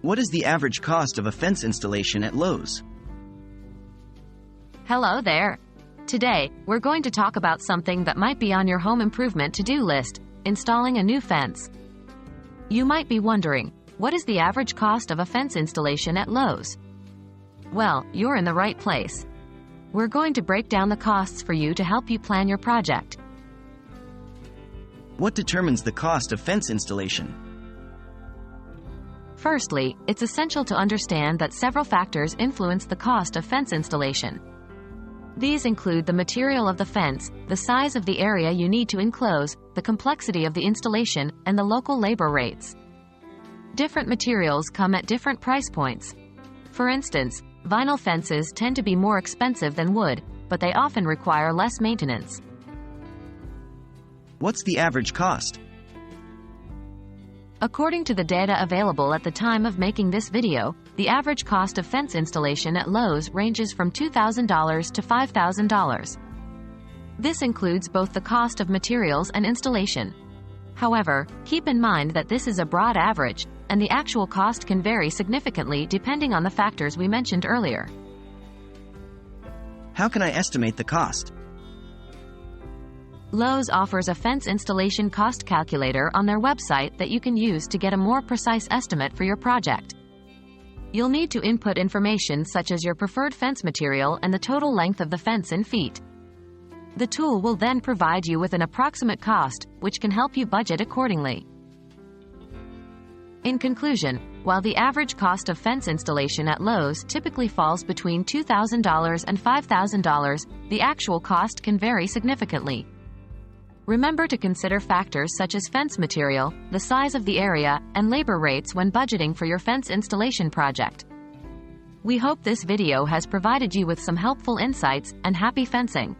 What is the average cost of a fence installation at Lowe's? Hello there. Today, we're going to talk about something that might be on your home improvement to-do list: installing a new fence. You might be wondering, what is the average cost of a fence installation at Lowe's? Well, you're in the right place. We're going to break down the costs for you to help you plan your project. What determines the cost of fence installation? Firstly, it's essential to understand that several factors influence the cost of fence installation. These include the material of the fence, the size of the area you need to enclose, the complexity of the installation, and the local labor rates. Different materials come at different price points. For instance, vinyl fences tend to be more expensive than wood, but they often require less maintenance. What's the average cost? According to the data available at the time of making this video, the average cost of fence installation at Lowe's ranges from $2,000 to $5,000. This includes both the cost of materials and installation. However, keep in mind that this is a broad average, and the actual cost can vary significantly depending on the factors we mentioned earlier. How can I estimate the cost? Lowe's offers a fence installation cost calculator on their website that you can use to get a more precise estimate for your project. You'll need to input information such as your preferred fence material and the total length of the fence in feet. The tool will then provide you with an approximate cost, which can help you budget accordingly. In conclusion, while the average cost of fence installation at Lowe's typically falls between $2,000 and $5,000, the actual cost can vary significantly. Remember to consider factors such as fence material, the size of the area, and labor rates when budgeting for your fence installation project. We hope this video has provided you with some helpful insights, and happy fencing!